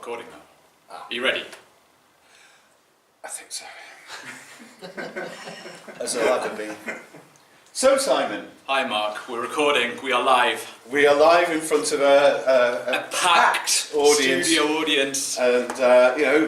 recording now. Are you ready? I think so. As I'll ever be. So, Simon. Hi, Mark. We're recording. We are live. We are live in front of a packed audience. Studio audience. And,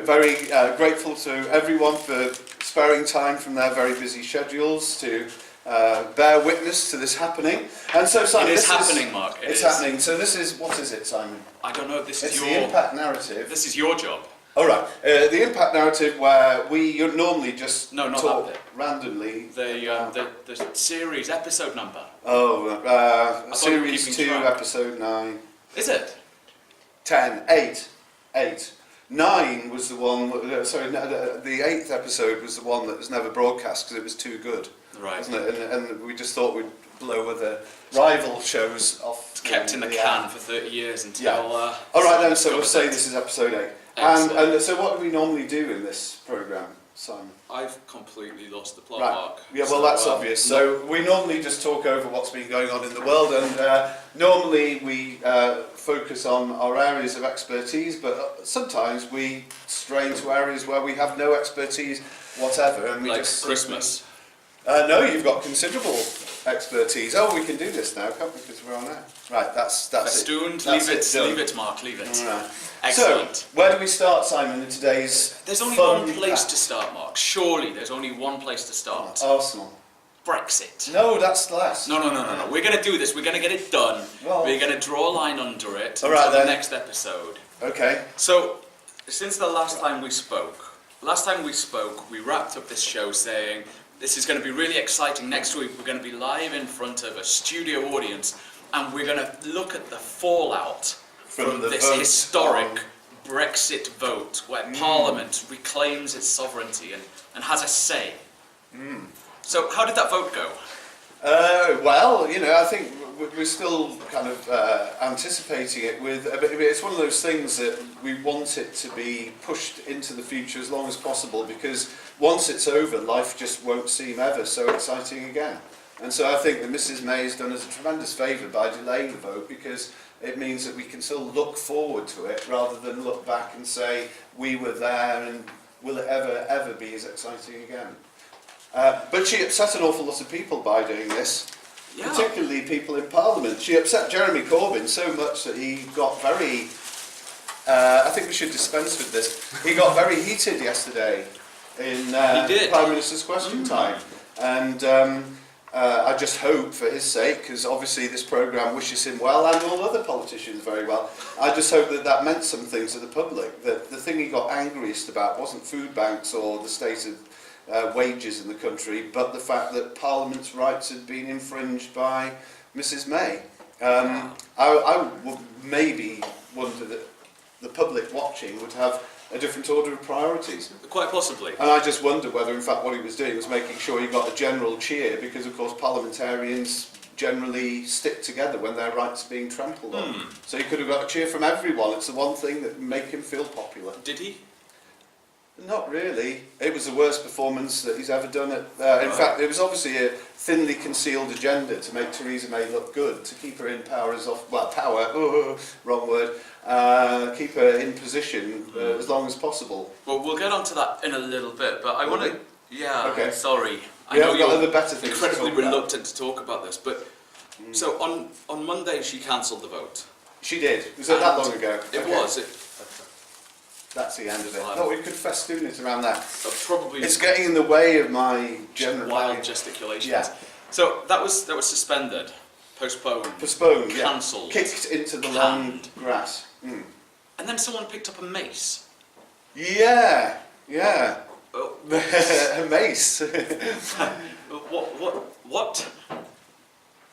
very grateful to everyone for sparing time from their very busy schedules to bear witness to this happening. And so, Simon, it is happening, Mark. It's happening. So this is, what is it, Simon? I don't know. It's the impact narrative. This is your job. All right. The impact narrative, where we normally just not talk that bit. Randomly. The series episode number. Series 2, track. episode 9. Is it? 10, 8. 9 was the one. The 8th episode was the one that was never broadcast because it was too good. Right. Wasn't it? And we just thought we'd blow other rival shows off. It's kept in the can for 30 years until. Yeah. All right then. So we'll say this is episode 8. And so what do we normally do in this programme, Simon? I've completely lost the plot, Right. Mark. Yeah, well, that's obvious. So we normally just talk over what's been going on in the world, and normally we focus on our areas of expertise, but sometimes we stray into areas where we have no expertise whatever, and we like just Christmas. No, you've got considerable expertise. Oh, we can do this now, can't we? Because we're on air. Right, that's Festooned. it. Leave it, Mark. Leave it. All right. Excellent. So, where do we start, Simon, in today's There's only fun one place fact? to start, Mark. Surely there's only one place to start. Arsenal. Brexit. No, that's last. No. We're going to do this. We're going to get it done. Well, We're going to draw a line under it all right, until the then. next episode. Okay. So, since the last time we spoke, we wrapped up this show saying this is going to be really exciting. Next week we're going to be live in front of a studio audience, and we're going to look at the fallout from this historic Brexit vote where Parliament reclaims its sovereignty and has a say. So how did that vote go? Well, I think we're still kind of anticipating it with. It's one of those things that we want it to be pushed into the future as long as possible, because once it's over, life just won't seem ever so exciting again. And so I think that Mrs May has done us a tremendous favour by delaying the vote, because it means that we can still look forward to it rather than look back and say we were there and will it ever be as exciting again. But she upset an awful lot of people by doing this, particularly people in Parliament. She upset Jeremy Corbyn so much that he got very, I think we should dispense with this, he got very heated yesterday in Prime Minister's Question Time. And I just hope for his sake, because obviously this programme wishes him well and all other politicians very well, I just hope that meant something to the public, that the thing he got angriest about wasn't food banks or the state of wages in the country, but the fact that Parliament's rights had been infringed by Mrs May. I would maybe wonder that the public watching would have a different order of priorities. Quite possibly. And I just wonder whether in fact what he was doing was making sure he got a general cheer, because of course parliamentarians generally stick together when their rights are being trampled on. So he could have got a cheer from everyone. It's the one thing that would make him feel popular. Did he? Not really. It was the worst performance that he's ever done. In fact, it was obviously a thinly concealed agenda to make Theresa May look good, to keep her in power wrong word, keep her in position as long as possible. Well, we'll get onto that in a little bit, but I want to... Yeah, okay. Sorry. I know you're other better things incredibly to talk reluctant to talk about this, but... So, on Monday she cancelled the vote. She did. Was it that long ago? It was. That's the end of it. No, we could festoon it around that. Probably. It's getting in the way of my general... Wild gesticulations. Yeah. So, that was suspended, postponed, cancelled, kicked into the long grass. And then someone picked up a mace. Yeah. A mace. What?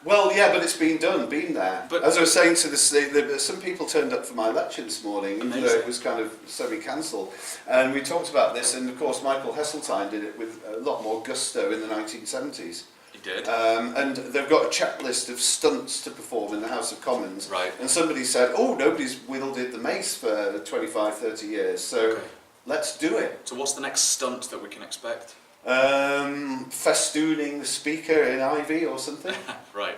Well, yeah, but it's been there. But as I was saying to some people turned up for my lecture this morning, even though it was kind of semi-cancelled. And we talked about this, and of course Michael Heseltine did it with a lot more gusto in the 1970s. He did. And they've got a checklist of stunts to perform in the House of Commons. Right. And somebody said, oh, nobody's wielded the mace for 25, 30 years, so let's do it. So what's the next stunt that we can expect? Festooning the speaker in ivy or something. Right.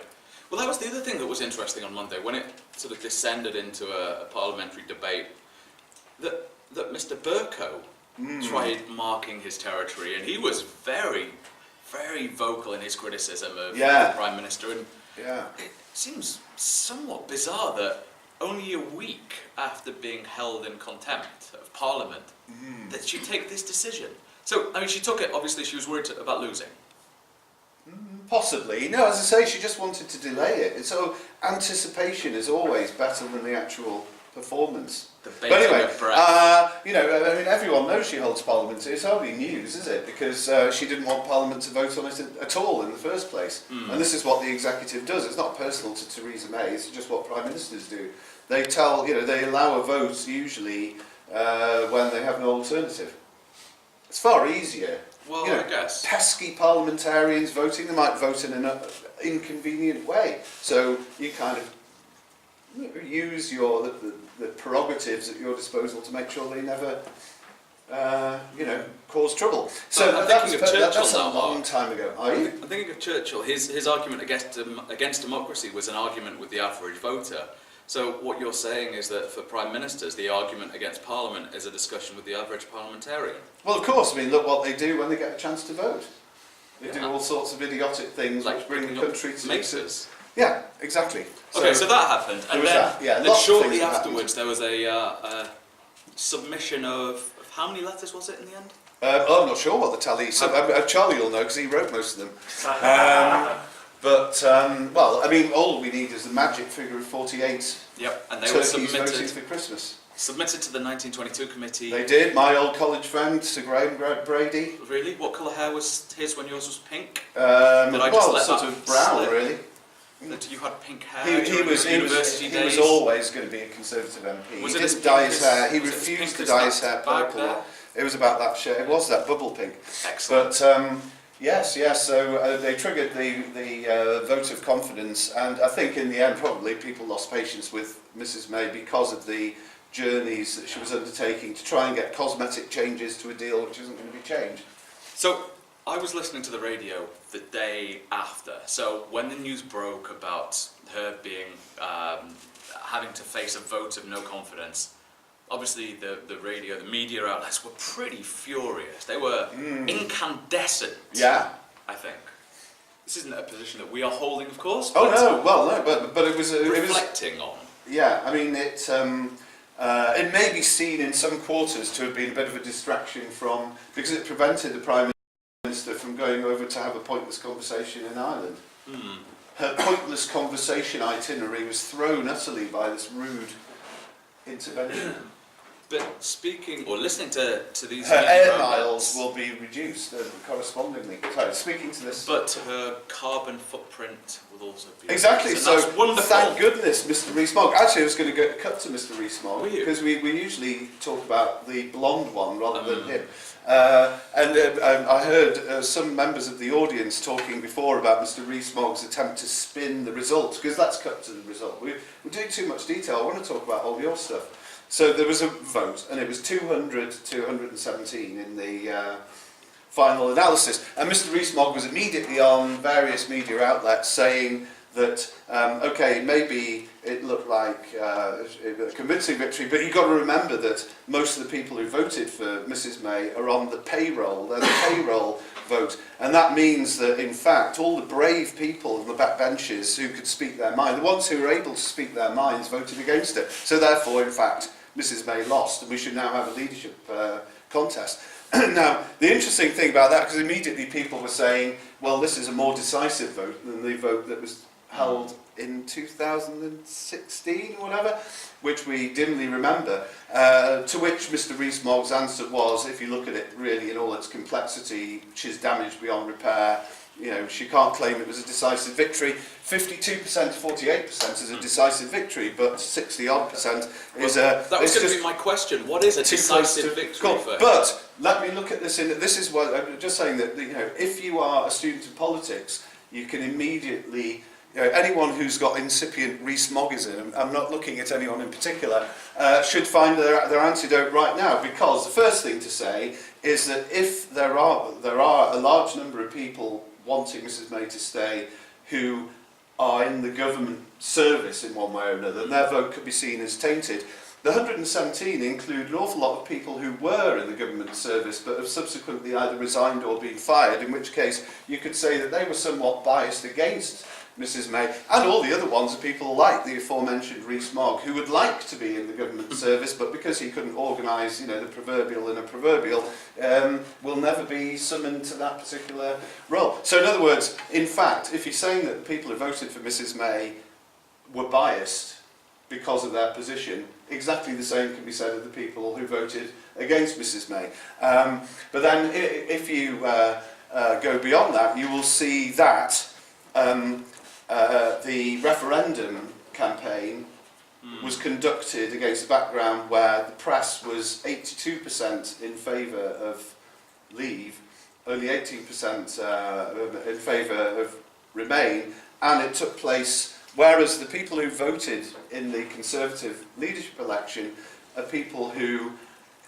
Well, that was the other thing that was interesting on Monday, when it sort of descended into a parliamentary debate. That Bercow tried marking his territory, and he was very, very vocal in his criticism of the Prime Minister. And it seems somewhat bizarre that only a week after being held in contempt of Parliament, that she take this decision. So, I mean, she took it, obviously she was worried about losing. Possibly. No, as I say, she just wanted to delay it. So anticipation is always better than the actual performance. But anyway, you know, I mean, everyone knows she holds Parliament. It's hardly news, is it? Because she didn't want Parliament to vote on it at all in the first place. And this is what the executive does. It's not personal to Theresa May. It's just what Prime Ministers do. They tell, you know, they allow a vote usually when they have no alternative. It's far easier. Well, you know, I guess. Pesky parliamentarians voting, they might vote in an inconvenient way. So you kind of use the prerogatives at your disposal to make sure they never, you know, cause trouble. So that's a long time ago. Are you? I'm thinking of Churchill. His argument against democracy was an argument with the average voter. So what you're saying is that for Prime Ministers, the argument against Parliament is a discussion with the average parliamentarian. Well, of course. I mean, look what they do when they get a chance to vote. They do all sorts of idiotic things like which bring the country to... Makers. Yeah, exactly. Okay, so that happened. And then shortly afterwards, there was a submission of how many letters was it in the end? I'm not sure what the tally said. Charlie will know because he wrote most of them. Well, I mean, all we need is the magic figure of 48. Yep, and they were voting for Christmas. Submitted to the 1922 committee. They did. My old college friend, Sir Graham Brady. Really? What colour hair was his when yours was pink? Sort of brown, really. That you had pink hair he was university days? He was always going to be a Conservative MP. Was he it didn't dye his hair. He was refused to dye his hair purple. It was about that shade. It was that bubble pink. Excellent. But yes. So they triggered the vote of confidence, and I think in the end probably people lost patience with Mrs May because of the journeys that she was undertaking to try and get cosmetic changes to a deal which isn't going to be changed. So I was listening to the radio the day after. So when the news broke about her being having to face a vote of no confidence, obviously the radio, the media outlets were pretty furious. They were incandescent. Yeah, I think. This isn't a position that we are holding, of course. Oh no, well no, but it was reflecting on. Yeah, I mean it may be seen in some quarters to have been a bit of a distraction from, because it prevented the Prime Minister from going over to have a pointless conversation in Ireland. Her pointless conversation itinerary was thrown utterly by this rude intervention. But speaking or listening to these, her air miles will be reduced correspondingly. So speaking to this, but her carbon footprint will also be exactly. Reduced, so that's wonderful. Thank goodness, Mr. Rees-Mogg. Actually, I was going to cut to Mr. Rees-Mogg because we usually talk about the blonde one rather than him. I heard some members of the audience talking before about Mr. Rees-Mogg's attempt to spin the results, because let's cut to the result. We're doing too much detail. I want to talk about all your stuff. So there was a vote, and it was 200 to 117 in the final analysis. And Mr. Rees-Mogg was immediately on various media outlets saying that, okay, maybe it looked like a convincing victory, but you've got to remember that most of the people who voted for Mrs May are on the payroll. They're the payroll vote. And that means that, in fact, all the brave people on the backbenches who could speak their mind, the ones who were able to speak their minds, voted against it. So therefore, in fact, Mrs May lost, and we should now have a leadership contest. Now, the interesting thing about that, because immediately people were saying, well, this is a more decisive vote than the vote that was held in 2016 or whatever, which we dimly remember, to which Mr. Rees-Mogg's answer was, if you look at it really in all its complexity, she's damaged beyond repair. You know, she can't claim it was a decisive victory. 52% to 48% is a decisive victory, but 60-odd% is a... That was going to be my question. What is a decisive victory for? But let me look at this in... This is what I'm just saying, that, you know, if you are a student of politics, you can immediately... You know, anyone who's got incipient Rees-Moggism, I'm not looking at anyone in particular, should find their antidote right now, because the first thing to say is that if there are a large number of people wanting Mrs May to stay who are in the government service in one way or another, and their vote could be seen as tainted, The 117 include an awful lot of people who were in the government service but have subsequently either resigned or been fired, in which case you could say that they were somewhat biased against Mrs May, and all the other ones are people like the aforementioned Rees-Mogg, who would like to be in the government service, but because he couldn't organise, you know, the proverbial in a proverbial, will never be summoned to that particular role. So in other words, in fact, if you're saying that the people who voted for Mrs May were biased because of their position, exactly the same can be said of the people who voted against Mrs May. But then if you go beyond that, you will see that the referendum campaign was conducted against a background where the press was 82% in favour of leave, only 18% in favour of remain, and it took place. Whereas the people who voted in the Conservative leadership election are people who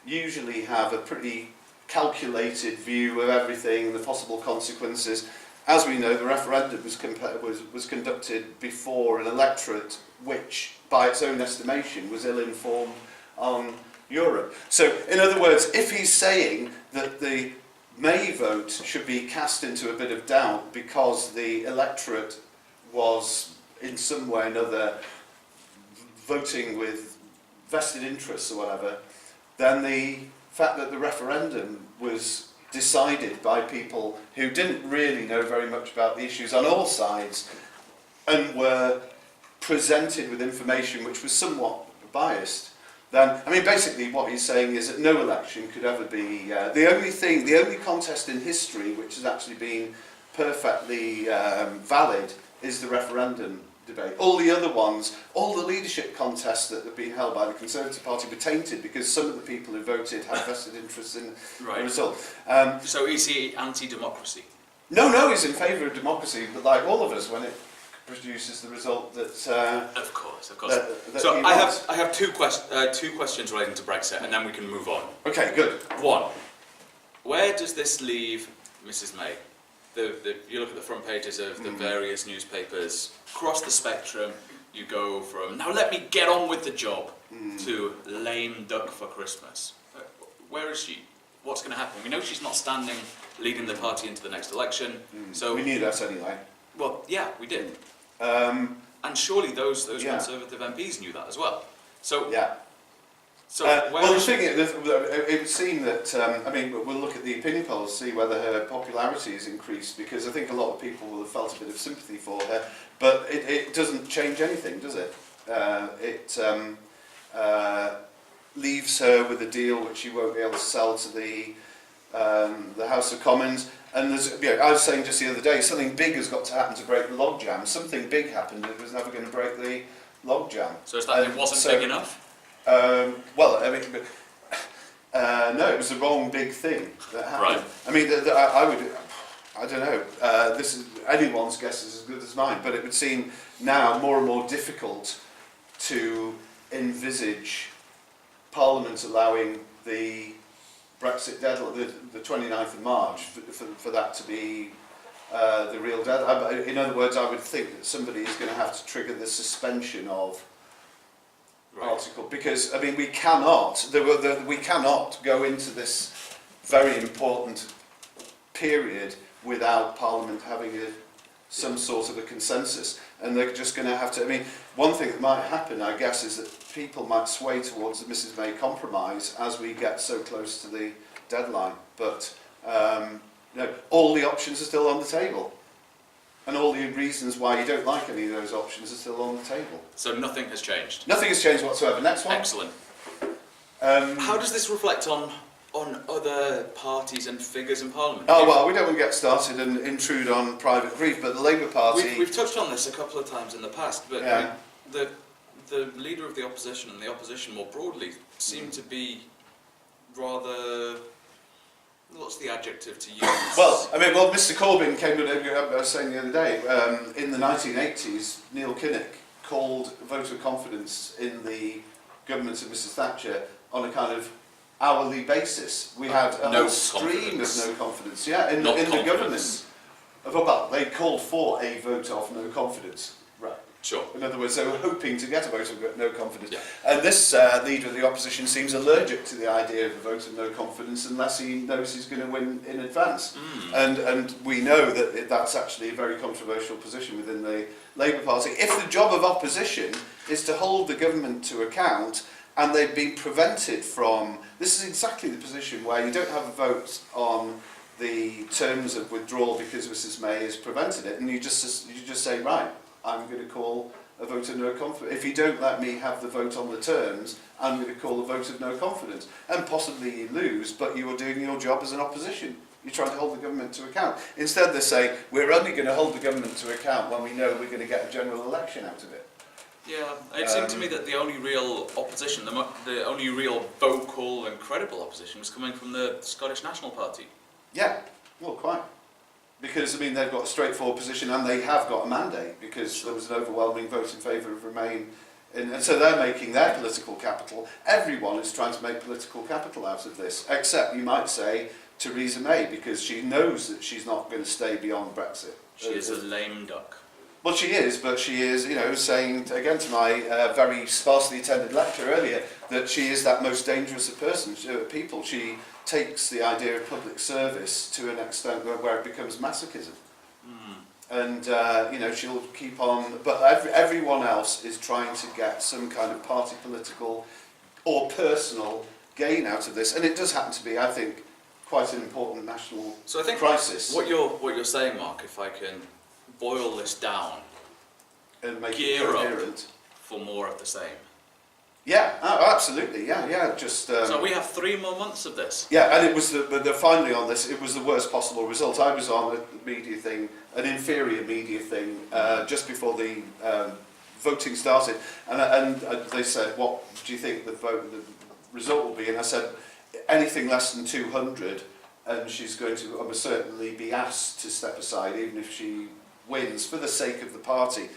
usually have a pretty calculated view of everything and the possible consequences. As we know, the referendum was conducted before an electorate which, by its own estimation, was ill-informed on Europe. So, in other words, if he's saying that the May vote should be cast into a bit of doubt because the electorate was in some way or another voting with vested interests or whatever, then the fact that the referendum was decided by people who didn't really know very much about the issues on all sides and were presented with information which was somewhat biased, then, I mean, basically what he's saying is that no election could ever be, the only contest in history which has actually been perfectly valid is the referendum debate. All the other ones, all the leadership contests that have been held by the Conservative Party were tainted because some of the people who voted had vested interests in the result. So is he anti-democracy? No, he's in favour of democracy, but like all of us, when it produces the result that... of course. That So I have two questions relating to Brexit, and then we can move on. Okay, good. One, where does this leave Mrs May? You look at the front pages of the various newspapers, across the spectrum, you go from, now let me get on with the job, to lame duck for Christmas. Where is she? What's going to happen? We know she's not standing, leading the party into the next election. So we knew that anyway. Well, yeah, we did. And surely those Conservative MPs knew that as well. So yeah. So well, the thing is, it would seem that, I mean, we'll look at the opinion polls, see whether her popularity has increased, because I think a lot of people will have felt a bit of sympathy for her, but it doesn't change anything, does it? It leaves her with a deal which she won't be able to sell to the House of Commons. And there's, I was saying just the other day, something big has got to happen to break the logjam. Something big happened, it was never going to break the logjam. So is that it wasn't big enough? Well, I mean, no, it was the wrong big thing that happened. Right. I mean, I don't know, this is, anyone's guess is as good as mine, but it would seem now more and more difficult to envisage Parliament allowing the Brexit deadline, the 29th of March, for that to be the real deadline. In other words, I would think that somebody is going to have to trigger the suspension of article, because I mean we cannot go into this very important period without Parliament having some sort of a consensus, and they're just going to have to. I mean, one thing that might happen, I guess, is that people might sway towards the Mrs May compromise as we get so close to the deadline. But no, all the options are still on the table. And all the reasons why you don't like any of those options are still on the table. So nothing has changed? Nothing has changed whatsoever. Next one. Excellent. How does this reflect on other parties and figures in Parliament? Oh, well, we don't want to get started and intrude on private grief, but the Labour Party... We've touched on this a couple of times in the past, but yeah. I mean, the leader of the opposition and the opposition more broadly seem to be rather... What's the adjective to use? Well, I mean, Mr Corbyn came to, I was saying the other day, in the 1980s, Neil Kinnock called a vote of confidence in the government of Mrs Thatcher on a kind of hourly basis. We had a whole stream of no confidence, in the government. Well, they called for a vote of no confidence. Right. Sure. In other words, they were hoping to get a vote of no confidence. Yeah. And this leader of the opposition seems allergic to the idea of a vote of no confidence unless he knows he's going to win in advance. And we know that that's actually a very controversial position within the Labour Party. If the job of opposition is to hold the government to account, and they've been prevented from... This is exactly the position where you don't have a vote on the terms of withdrawal because Mrs May has prevented it, and you just say, right, I'm going to call a vote of no confidence. If you don't let me have the vote on the terms, I'm going to call a vote of no confidence. And possibly you lose, but you are doing your job as an opposition. You're trying to hold the government to account. Instead they say, we're only going to hold the government to account when we know we're going to get a general election out of it. Yeah, it seemed to me that the only real opposition, the only real vocal and credible opposition was coming from the Scottish National Party. Yeah, well, quite. Because, I mean, they've got a straightforward position and they have got a mandate because there was an overwhelming vote in favour of Remain. And so they're making their political capital. Everyone is trying to make political capital out of this, except, you might say, Theresa May, because she knows that she's not going to stay beyond Brexit. She is a lame duck. Well, she is, but she is, you know, saying, again to my very sparsely attended lecture earlier, that she is that most dangerous of people. She takes the idea of public service to an extent where it becomes masochism. And, you know, she'll keep on, but everyone else is trying to get some kind of party political or personal gain out of this. And it does happen to be, I think, quite an important national crisis. What you're saying, Mark, if I can boil this down, and make gear it coherent. up for more of the same. Yeah, oh, absolutely, yeah. Just so we have 3 more months of this. Yeah, and it was finally on this. It was the worst possible result. I was on a media thing, an inferior media thing, just before the voting started, and they said, "What do you think the result will be?" And I said, "Anything less than 200, and she's going to almost certainly be asked to step aside, even if she wins, for the sake of the party."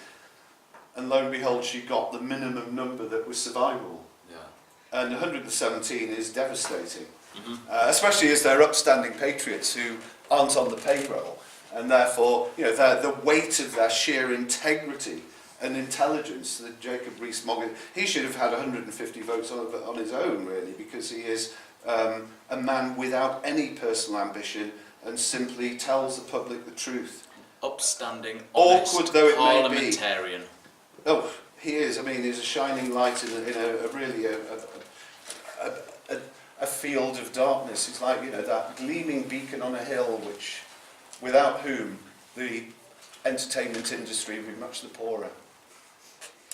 And lo and behold, she got the minimum number that was survivable. Yeah. And 117 is devastating, especially as they're upstanding patriots who aren't on the payroll, and therefore, you know, the weight of their sheer integrity and intelligence. That Jacob Rees-Mogg, he should have had 150 votes on his own, really, because he is a man without any personal ambition and simply tells the public the truth. Upstanding, honest, awkward though it parliamentarian. May be. Oh, he is. I mean, he's a shining light in a really a field of darkness. He's like, you know, that gleaming beacon on a hill, which, without whom the entertainment industry would be much the poorer.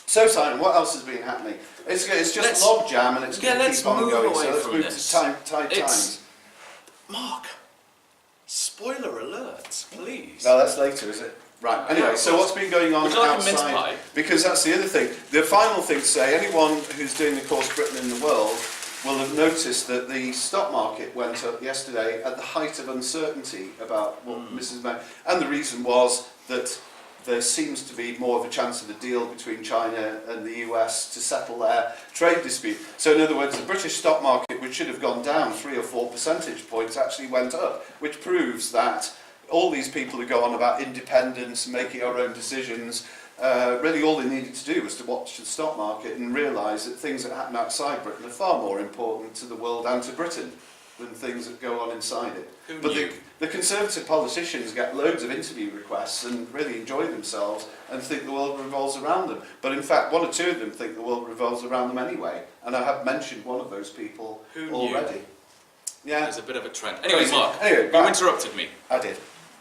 So, Simon, what else has been happening? It's just logjam, and it's going to keep on going. So let's move to tight times. Mark, spoiler alert, please. No, that's later, is it? Right, anyway, so what's been going on outside? Because that's the other thing. The final thing to say, anyone who's doing the course Britain in the World will have noticed that the stock market went up yesterday at the height of uncertainty about what Mrs May... And the reason was that there seems to be more of a chance of a deal between China and the US to settle their trade dispute. So in other words, the British stock market, which should have gone down 3 or 4 percentage points, actually went up, which proves that all these people who go on about independence, making our own decisions, really all they needed to do was to watch the stock market and realise that things that happen outside Britain are far more important to the world and to Britain than things that go on inside it. But the Conservative politicians get loads of interview requests and really enjoy themselves and think the world revolves around them. But in fact, 1 or 2 of them think the world revolves around them anyway. And I have mentioned one of those people already. Yeah. There's a bit of a trend. Anyway, Mark, you interrupted me. I did.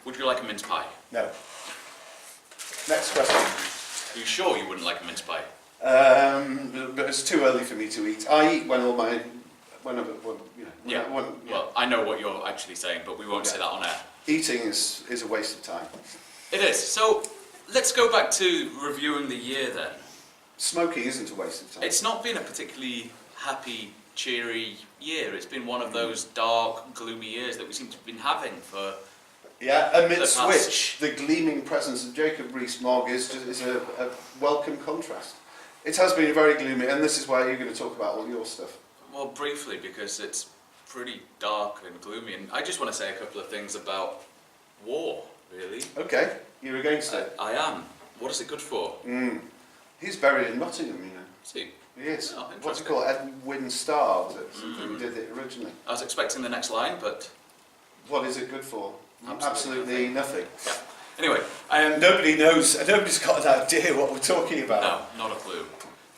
Would you like a mince pie? No. Next question. Are you sure you wouldn't like a mince pie? But it's too early for me to eat. I eat when all my... Well, I know what you're actually saying, but we won't say that on air. Eating is a waste of time. It is. So, let's go back to reviewing the year then. Smoking isn't a waste of time. It's not been a particularly happy, cheery year. It's been one of those dark, gloomy years that we seem to have been having for... Yeah, amidst which the gleaming presence of Jacob Rees-Mogg is a welcome contrast. It has been very gloomy, and this is why you're going to talk about all your stuff. Well, briefly, because it's pretty dark and gloomy, and I just want to say a couple of things about war, really. Okay, you're against it. I am. What is it good for? He's buried in Nottingham, you know. See, He is. Oh, What's it interesting. called? Edwin Starr, was it? Something He did it originally. I was expecting the next line, but What is it good for? Absolutely nothing. yeah. Anyway, Nobody knows. Nobody's got an idea what we're talking about. no, not a clue.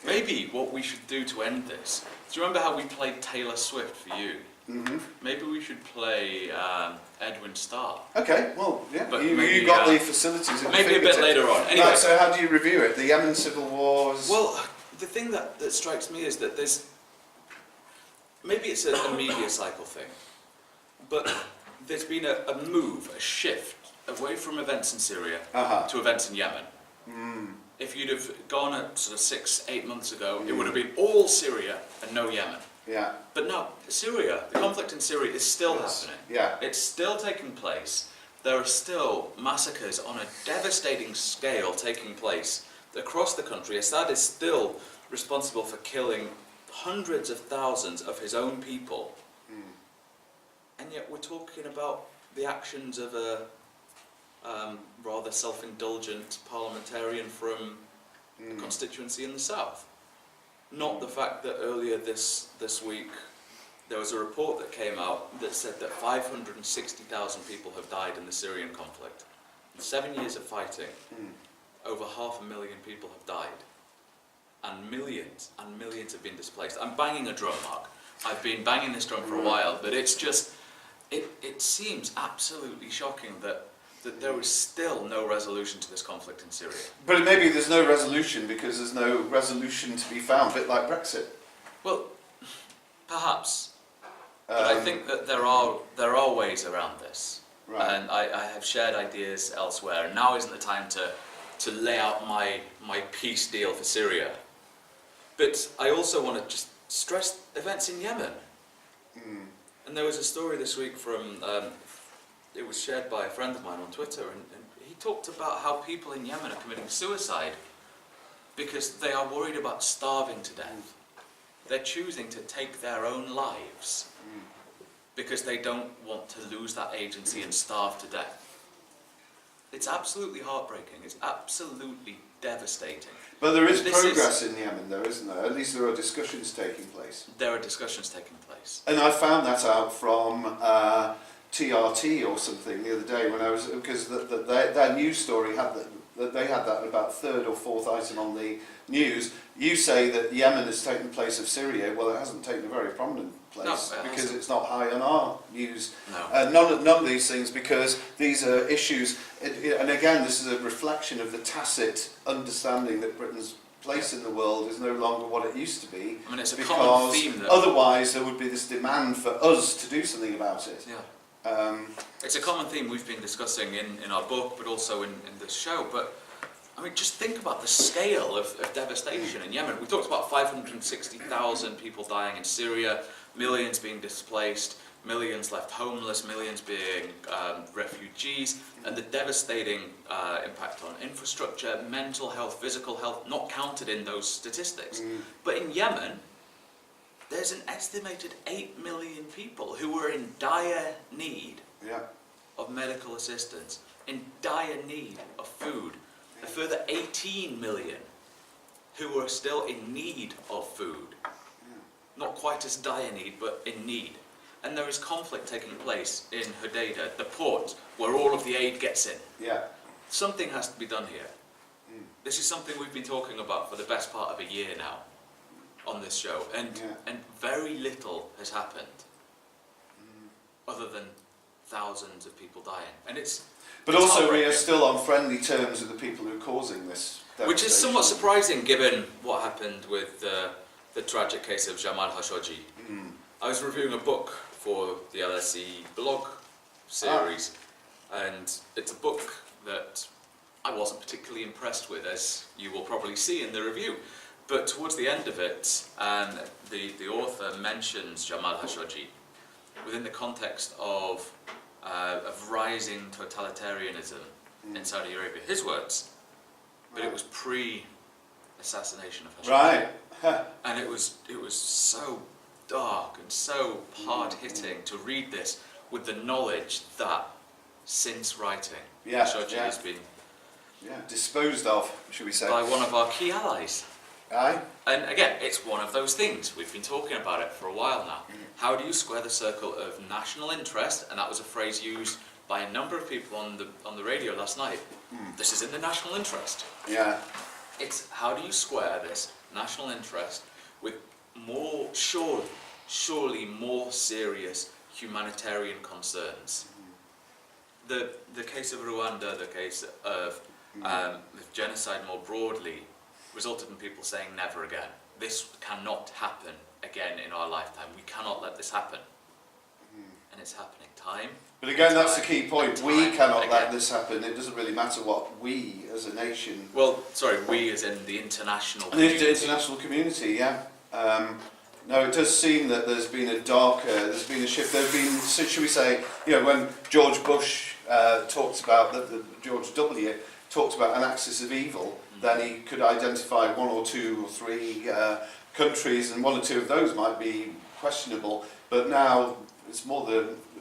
Maybe what we should do to end this. Do you remember how we played Taylor Swift for you? Mm-hmm. Maybe we should play Edwin Starr. Okay, well, yeah. But You maybe, got the facilities. at your Maybe a bit fingertips. later on. Anyway, Right, so how do you review it? The Yemen Civil Wars? well, the thing that strikes me is that there's... Maybe it's a media cycle thing, but there's been a move, a shift, away from events in Syria to events in Yemen. If you'd have gone at sort of 6-8 months ago, it would have been all Syria and no Yemen. Yeah. But no, Syria, the conflict in Syria is still happening. Yeah. It's still taking place. There are still massacres on a devastating scale taking place across the country. Assad is still responsible for killing hundreds of thousands of his own people. And yet we're talking about the actions of a rather self-indulgent parliamentarian from a constituency in the south. Not the fact that earlier this week there was a report that came out that said that 560,000 people have died in the Syrian conflict. In 7 years of fighting, over 500,000 people have died. And millions have been displaced. I'm banging a drum, Mark. I've been banging this drum for a while, but it's just, it seems absolutely shocking that there is still no resolution to this conflict in Syria. But maybe there's no resolution because there's no resolution to be found, a bit like Brexit. Well, perhaps. But I think that there are ways around this. Right. And I have shared ideas elsewhere. And now isn't the time to lay out my peace deal for Syria. But I also want to just stress events in Yemen. And there was a story this week from, it was shared by a friend of mine on Twitter, and he talked about how people in Yemen are committing suicide because they are worried about starving to death. They're choosing to take their own lives because they don't want to lose that agency and starve to death. It's absolutely heartbreaking. It's absolutely devastating. But there is progress in Yemen, though, isn't there? At least there are discussions taking place. There are discussions taking place. And I found that out from TRT or something the other day when I was, because their news story had that they had that about third or fourth item on the news. You say that Yemen has taken the place of Syria. Well, it hasn't taken a very prominent place because it's not high on our news. No. None of these things, because these are issues, and again, this is a reflection of the tacit understanding that Britain's place in the world is no longer what it used to be. I mean, it's a because common theme that... otherwise there would be this demand for us to do something about it. Yeah. It's a common theme we've been discussing in our book, but also in this show. But I mean, just think about the scale of devastation in Yemen. We talked about 560,000 people dying in Syria, millions being displaced, millions left homeless, millions being refugees, and the devastating impact on infrastructure, mental health, physical health, not counted in those statistics. But in Yemen, there's an estimated 8 million people who are in dire need of medical assistance, in dire need of food. A further 18 million who are still in need of food. Not quite as dire need, but in need. And there is conflict taking place in Hodeidah, the port where all of the aid gets in. Yeah. Something has to be done here. This is something we've been talking about for the best part of a year now on this show, and very little has happened other than thousands of people dying. And But also we are still on friendly terms with the people who are causing this devastation. Which is somewhat surprising given what happened with the tragic case of Jamal Khashoggi. I was reviewing a book for the LSE blog series, and it's a book that I wasn't particularly impressed with, as you will probably see in the review. But towards the end of it, the author mentions Jamal Khashoggi within the context of rising totalitarianism in Saudi Arabia. His words, but it was pre-assassination of Khashoggi. Right. And it was so dark and so hard-hitting to read this with the knowledge that since writing, Khashoggi has been disposed of, should we say. by one of our key allies. Aye. And again, it's one of those things. We've been talking about it for a while now. How do you square the circle of national interest? And that was a phrase used by a number of people on the radio last night. This is in the national interest. Yeah. It's how do you square this national interest with more surely more serious humanitarian concerns? The case of Rwanda, the case of the genocide more broadly, resulted in people saying never again. This cannot happen again in our lifetime. We cannot let this happen. And it's happening time. But again, that's the key point. We cannot again. let this happen. It doesn't really matter what we as a nation... Well, sorry, we as in the international community. The international community, yeah. No, it does seem that there's been there's been a shift. There's been, should we say, when George Bush talked about, George W. talked about an axis of evil, then he could identify one or two or three countries, and one or two of those might be questionable. But now it's more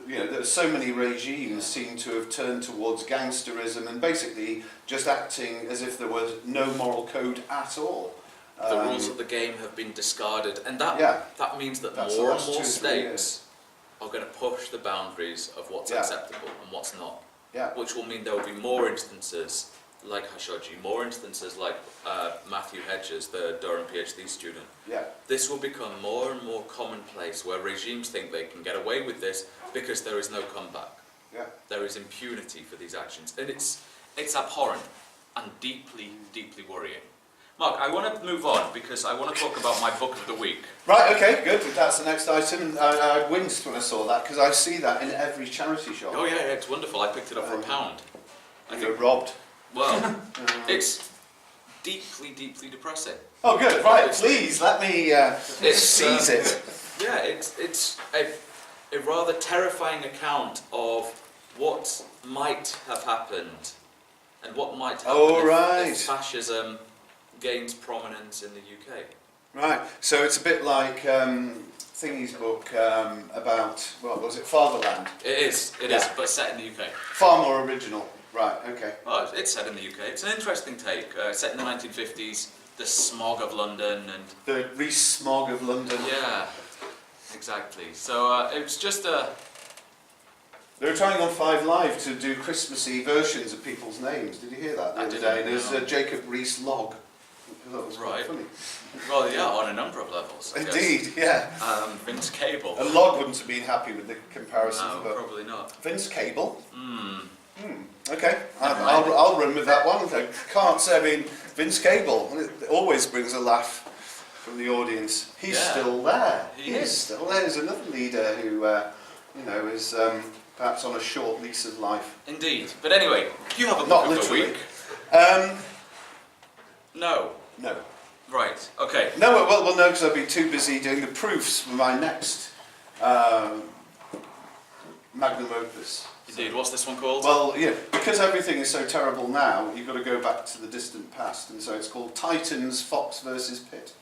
there's so many regimes seem to have turned towards gangsterism and basically just acting as if there was no moral code at all. The rules of the game have been discarded, and that means that more and more states are going to push the boundaries of what's acceptable and what's not. Yeah. Which will mean there will be more instances like Khashoggi, more instances like Matthew Hedges, the Durham PhD student. Yeah. This will become more and more commonplace, where regimes think they can get away with this because there is no comeback. Yeah. There is impunity for these actions, and it's abhorrent and deeply, deeply worrying. Mark, I want to move on because I want to talk about my book of the week. Right, okay, good. That's the next item. I winced when I saw that because I see that in every charity shop. Oh yeah, it's wonderful. I picked it up for £1. I got robbed. Well, it's deeply, deeply depressing. Oh good, right, please, let me seize it. Yeah, it's a rather terrifying account of what might have happened and what might happen if fascism gains prominence in the UK. Right, so it's a bit like Thingy's book about, what was it, Fatherland? It is, but set in the UK. Far more original. Right, okay. Well, it's set in the UK. It's an interesting take. Set in the 1950s, the smog of London and... The re-smog of London. Yeah, exactly. So it's just a... They were trying on 5 Live to do Christmassy versions of people's names. Did you hear that the other day? There's Jacob Rees-Mogg. That was quite funny. Well, yeah, on a number of levels. Indeed, yeah. Vince Cable. And Log wouldn't have been happy with the comparison. No, probably not. Vince Cable? Okay, I'll run with that one. I can't say, I mean, Vince Cable, it always brings a laugh from the audience. He's still there. He is still there. There's another leader who, is perhaps on a short lease of life. Indeed. But anyway, you have a book Not of literally. the week. No. No. Right, okay. No, well, no, because I've been too busy doing the proofs for my next magnum opus. Indeed, what's this one called? Well, yeah, because everything is so terrible now, you've got to go back to the distant past, and so it's called Titans, Fox versus Pitt.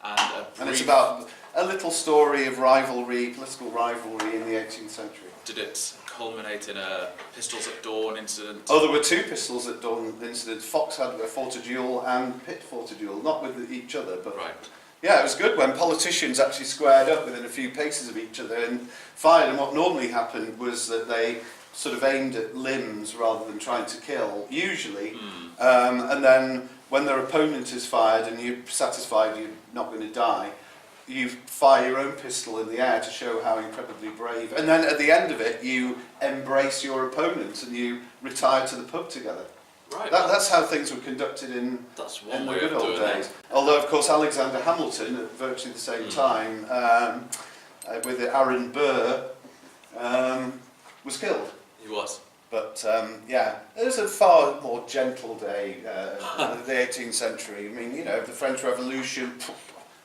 And it's about a little story of rivalry, political rivalry in the 18th century. Did it culminate in a Pistols at Dawn incident? Oh, there were 2 Pistols at Dawn incidents. Fox had fought a duel and Pitt fought a duel, not with each other, but... Right. Yeah, it was good when politicians actually squared up within a few paces of each other and fired, and what normally happened was that they sort of aimed at limbs rather than trying to kill, usually, and then when their opponent is fired and you're satisfied you're not going to die, you fire your own pistol in the air to show how incredibly brave, and then at the end of it you embrace your opponent and you retire to the pub together. Right. That's how things were conducted in the good old days. Although, of course, Alexander Hamilton, at virtually the same time, with Aaron Burr, was killed. He was. But, it was a far more gentle day, the 18th century. I mean, the French Revolution,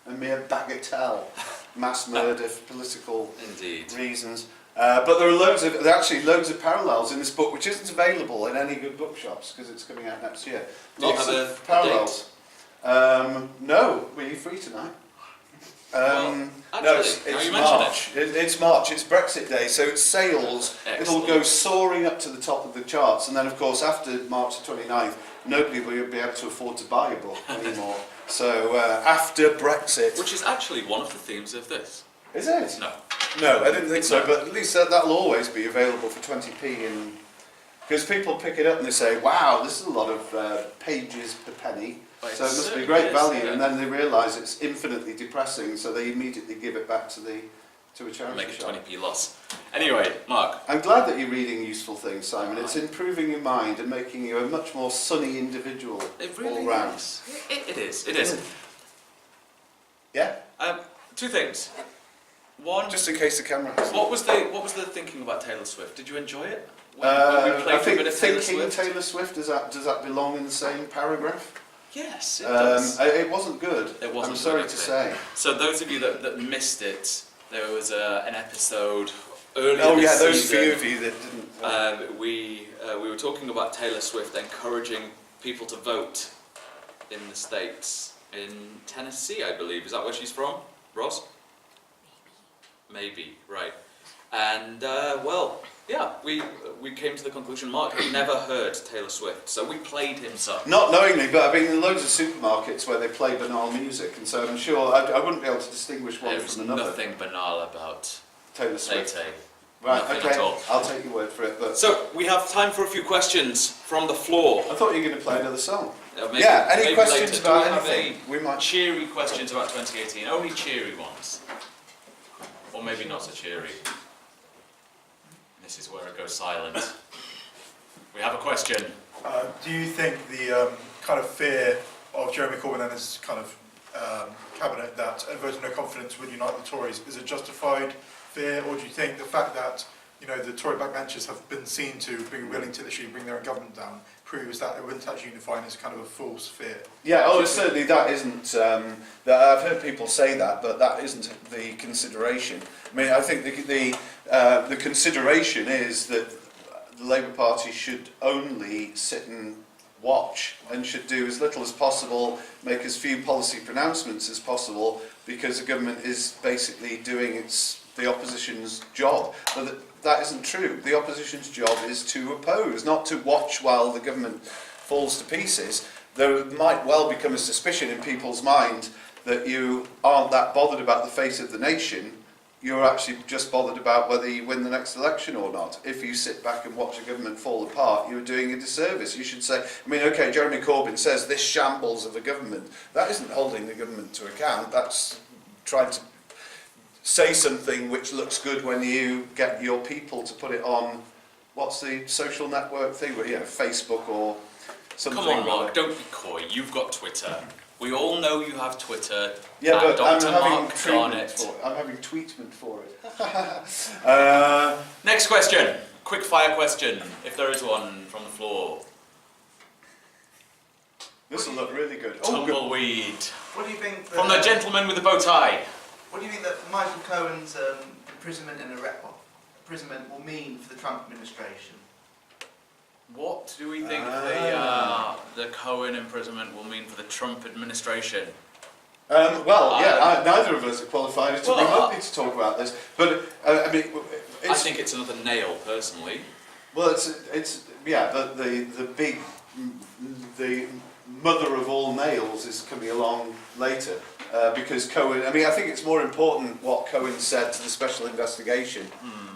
a mere bagatelle, mass murder for political reasons. But there are actually loads of parallels in this book, which isn't available in any good bookshops because it's coming out next year. Lots of parallels. No, were you free tonight? No, it's now you mention March. It's March. It's Brexit Day, so it's sales. Excellent. It'll go soaring up to the top of the charts, and then of course after March the 29th, nobody will be able to afford to buy a book anymore. So after Brexit, Which is actually one of the themes of this. is it? No. No, I didn't think so. No. But at least that'll always be available for 20p, and because people pick it up and they say, "Wow, this is a lot of pages per penny." But So it it must be certainly great is, value, yeah. and then they realise it's infinitely depressing, so they immediately give it back to a charity Make a shop. 20p loss. Anyway, Mark. I'm glad that you're reading useful things, Simon. It's improving your mind and making you a much more sunny individual It really all round. is. It is. It is. Yeah. Two things. One, Just in case the camera. Has what was the thinking about Taylor Swift? Did you enjoy it? When we I played a think bit of Taylor thinking Swift? Taylor Swift does that belong in the same paragraph? Yes, it does. It wasn't good. It wasn't I'm sorry good, to actually. say. So those of you that missed it, there was an episode earlier Oh this yeah, those season. few of you that didn't. We were talking about Taylor Swift encouraging people to vote in the States. In Tennessee, I believe. Is that where she's from? Ross? Maybe, right. And, we came to the conclusion Mark had never heard Taylor Swift, so we played him some. Not knowingly, but I've been in loads of supermarkets where they play banal music, and so I'm sure I wouldn't be able to distinguish one There's from another. nothing banal about Taylor Swift. Tay-Tay. Right, Nothing okay, at all. I'll take your word for it. But So, we have time for a few questions from the floor. I thought you were going to play another song. Maybe, Yeah, any maybe questions later. about Do we have anything? We might. cheery questions about 2018? Only cheery ones. Or maybe not so cheery. This is where it goes silent. We have a question. Do you think the kind of fear of Jeremy Corbyn and his kind of cabinet that a vote of no confidence would unite the Tories is a justified fear, or do you think the fact that the Tory backbenchers have been seen to be willing to literally bring their own government down proves that it wouldn't actually unify and is kind of a false fear? Yeah, certainly that isn't. That I've heard people say that, but that isn't the consideration. I mean, I think the consideration is that the Labour Party should only sit and watch and should do as little as possible, make as few policy pronouncements as possible, because the government is basically doing the opposition's job. But that isn't true. The opposition's job is to oppose, not to watch while the government falls to pieces. There might well become a suspicion in people's mind that you aren't that bothered about the fate of the nation. You're actually just bothered about whether you win the next election or not. If you sit back and watch the government fall apart, you're doing a disservice. You should say, okay, Jeremy Corbyn says this shambles of a government. That isn't holding the government to account. That's trying to say something which looks good when you get your people to put it on, what's the social network thing? Well, Facebook or something. Come on, Mark, don't be coy. You've got Twitter. We all know you have Twitter. Yeah, but I'm having Dr.Mark treatment Garnett. for it. I'm having treatment for it. Next question. Quick fire question, if there is one from the floor. This will look really good. Tumbleweed. What do you think? From the gentleman with the bow tie. What do you think that Michael Cohen's imprisonment and imprisonment will mean for the Trump administration? What do we think the Cohen imprisonment will mean for the Trump administration? Neither of us are qualified to remotely to talk about this. But I think it's another nail, personally. Well, but the mother of all nails is coming along later because Cohen. I think it's more important what Cohen said to the special investigation,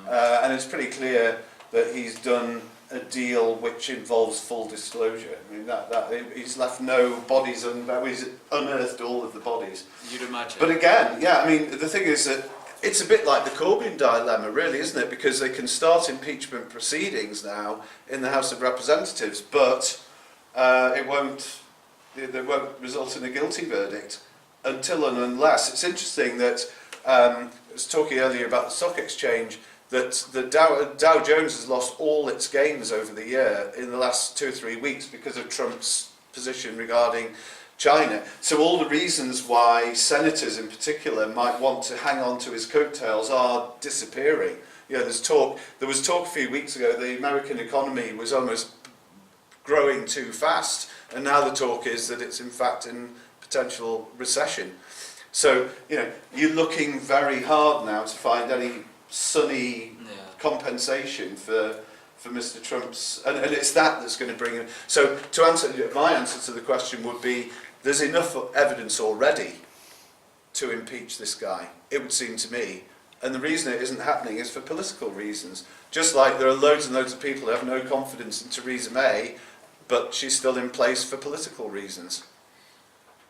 and it's pretty clear that he's done a deal which involves full disclosure. That he's left no bodies, he's unearthed all of the bodies. You'd imagine. But again, the thing is that it's a bit like the Corbyn dilemma, really, isn't it? Because they can start impeachment proceedings now in the House of Representatives, but they won't result in a guilty verdict until and unless. It's interesting that I was talking earlier about the stock exchange, that the Dow Jones has lost all its gains over the year in the last 2 or 3 weeks because of Trump's position regarding China. So all the reasons why senators in particular might want to hang on to his coattails are disappearing. There was talk a few weeks ago the American economy was almost growing too fast, and now the talk is that it's in fact in potential recession. So, you know, you're looking very hard now to find any sunny compensation for Mr. Trump's, and it's that's going to bring him. So, to answer, my answer to the question would be, there's enough evidence already to impeach this guy, it would seem to me. And the reason it isn't happening is for political reasons. Just like there are loads and loads of people who have no confidence in Theresa May, but she's still in place for political reasons.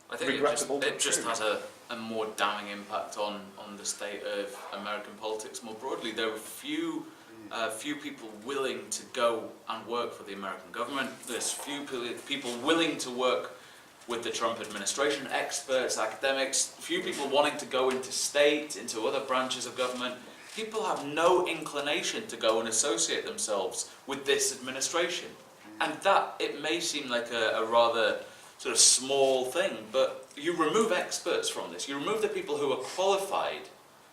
I think it just has a more damning impact on the state of American politics more broadly. There are few people willing to go and work for the American government. There's few people willing to work with the Trump administration, experts, academics, few people wanting to go into state, into other branches of government. People have no inclination to go and associate themselves with this administration. And that, it may seem like a rather sort of small thing, but you remove experts from this. You remove the people who are qualified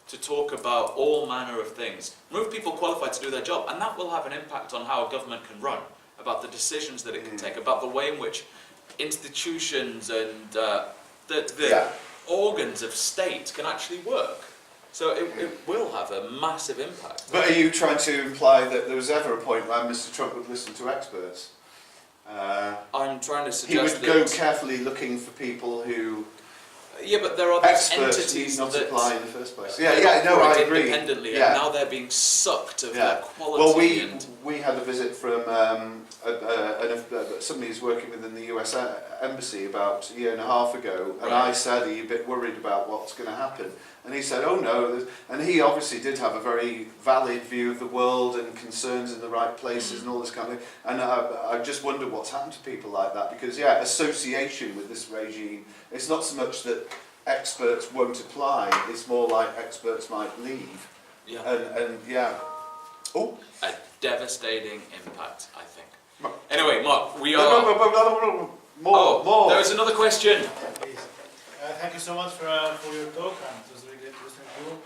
to talk about all manner of things. Remove people qualified to do their job, and that will have an impact on how a government can run, about the decisions that it can take, about the way in which institutions and the organs of state can actually work. So it will have a massive impact. But are you trying to imply that there was ever a point where Mr. Trump would listen to experts? I'm trying to suggest he would go carefully looking for people who... Yeah, but there are these experts entities not that apply in the first place. I agree. Independently, and now they're being sucked of their quality. Well, we had a visit from somebody who's working within the US Embassy about a year and a half ago, and I said, are you a bit worried about what's going to happen? And he said, oh no, and he obviously did have a very valid view of the world and concerns in the right places and all this kind of thing, and I just wonder what's happened to people like that, because association with this regime, it's not so much that experts won't apply, it's more like experts might leave. A devastating impact, I think. Anyway, Mark, we are... More. There is another question. Please. Thank you so much for your talk, and it was really great listening to you.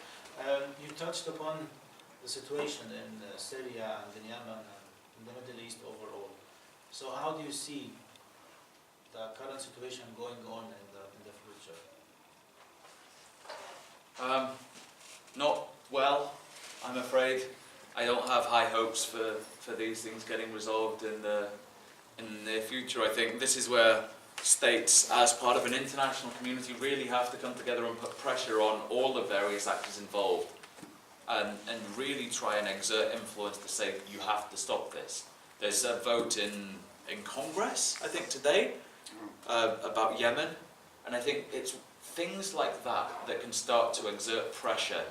You touched upon the situation in Syria and in Yemen and in the Middle East overall. So how do you see the current situation going on in the future? Not well, I'm afraid. I don't have high hopes for these things getting resolved in the near future. I think this is where states, as part of an international community, really have to come together and put pressure on all the various actors involved and really try and exert influence to say, you have to stop this. There's a vote in Congress, I think today, about Yemen, and I think it's things like that can start to exert pressure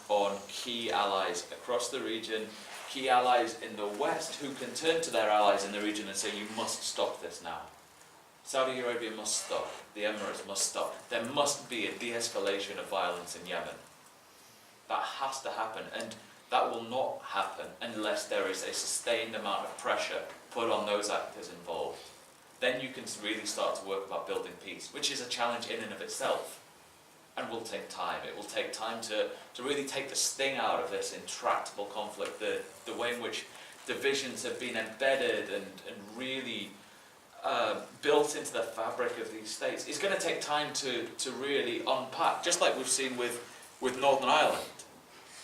on key allies across the region, key allies in the West who can turn to their allies in the region and say, you must stop this now. Saudi Arabia must stop, the Emirates must stop. There must be a de-escalation of violence in Yemen. That has to happen, and that will not happen unless there is a sustained amount of pressure put on those actors involved. Then you can really start to work about building peace, which is a challenge in and of itself, and will take time. It will take time to really take the sting out of this intractable conflict, the way in which divisions have been embedded and really built into the fabric of these states. It's going to take time to really unpack, just like we've seen with Northern Ireland.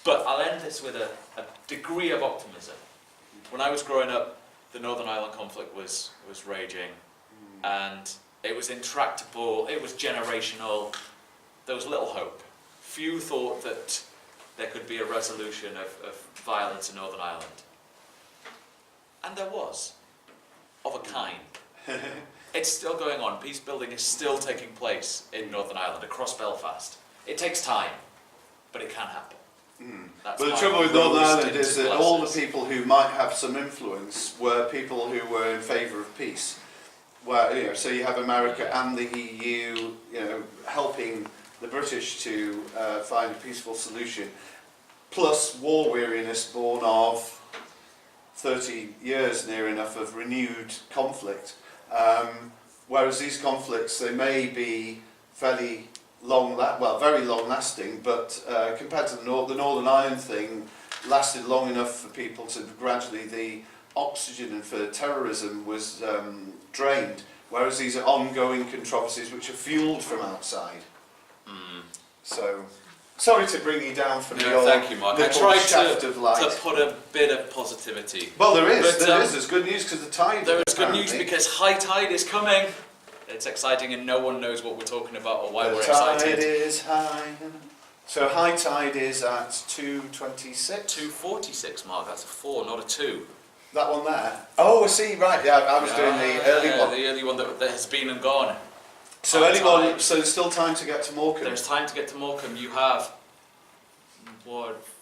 But I'll end this with a degree of optimism. When I was growing up, the Northern Ireland conflict was raging, and it was intractable, it was generational, there was little hope. Few thought that there could be a resolution of violence in Northern Ireland. And there was, of a kind. It's still going on. Peace building is still taking place in Northern Ireland, across Belfast. It takes time, but it can happen. But the trouble with Northern Ireland is that all the people who might have some influence were people who were in favour of peace. Where, so you have America and the EU, helping the British to find a peaceful solution, plus war weariness born of 30 years near enough of renewed conflict. Whereas these conflicts, they may be fairly very long lasting, but compared to the Northern Ireland thing, lasted long enough for people to gradually, the oxygen for terrorism was drained, whereas these are ongoing controversies which are fuelled from outside. So, sorry to bring you down from No, your thank you, Mark. I little tried shaft of light. to put a bit of positivity. Well, there is. But, There's good news because the tide. There is good news apparently. because high tide is coming. It's exciting and no one knows what we're talking about or why The we're tide excited. is high. So high tide is at 2:26. 2:46, Mark. That's a 4, not a 2. That one there. Oh, I see. Right. Yeah, I was doing the early one. The early one that has been and gone. So high early one. tide. So there's still time to get to Morecambe. There's time to get to Morecambe. You have,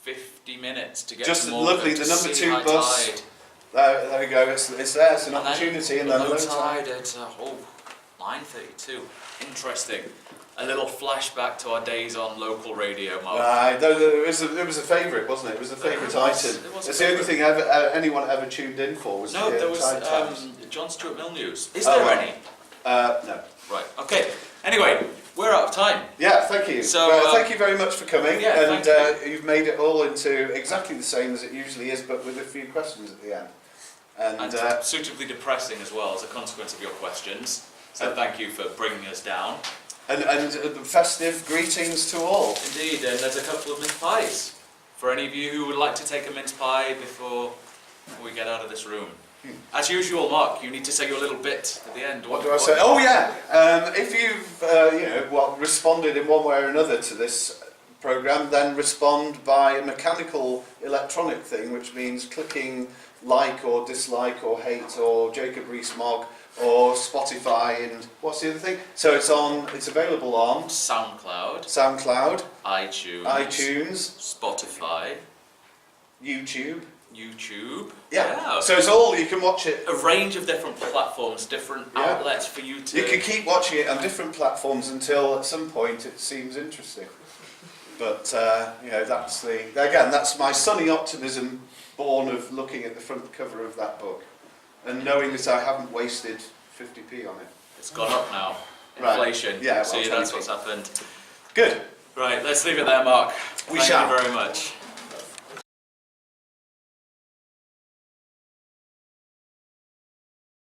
50 minutes to get Just to Morecambe. lovely, the to number see 2 high bus. Tide. There we go. It's there. It's an And then opportunity, and then low low tide tide. at 9:32. Interesting. A little flashback to our days on local radio, Mark. Right, it was a favourite, wasn't it? It was a favourite item. It was a It's the only favourite. thing anyone ever tuned in for was No, the there was Tide Times. John Stuart Mill News. Is Oh, there right. any? No. Right. Okay. Anyway, we're out of time. Yeah, thank you. So, thank you very much for coming. yeah, and thank you've made it all into exactly the same as it usually is, but with a few questions at the end. And suitably depressing as well as a consequence of your questions. So thank you for bringing us down. And festive greetings to all. Indeed, and there's a couple of mince pies for any of you who would like to take a mince pie before we get out of this room. As usual, Mark, you need to say your little bit at the end. What do I say? Oh yeah, if you've responded in one way or another to this programme, then respond by a mechanical electronic thing, which means clicking like or dislike or hate or Jacob Rees-Mogg or Spotify and what's the other thing? So it's available on SoundCloud, iTunes, Spotify, YouTube. Yeah. So it's all, you can watch it. A range of different platforms, different Yeah. outlets for you to... You can keep watching it on different platforms until at some point it seems interesting. But that's my sunny optimism born of looking at the front cover of that book and knowing that I haven't wasted 50p on it. It's gone up now. Right. Inflation. Yeah, See, well, that's 20p. what's happened. Good. Right, let's leave it there, Mark. We Thank shall. you very much.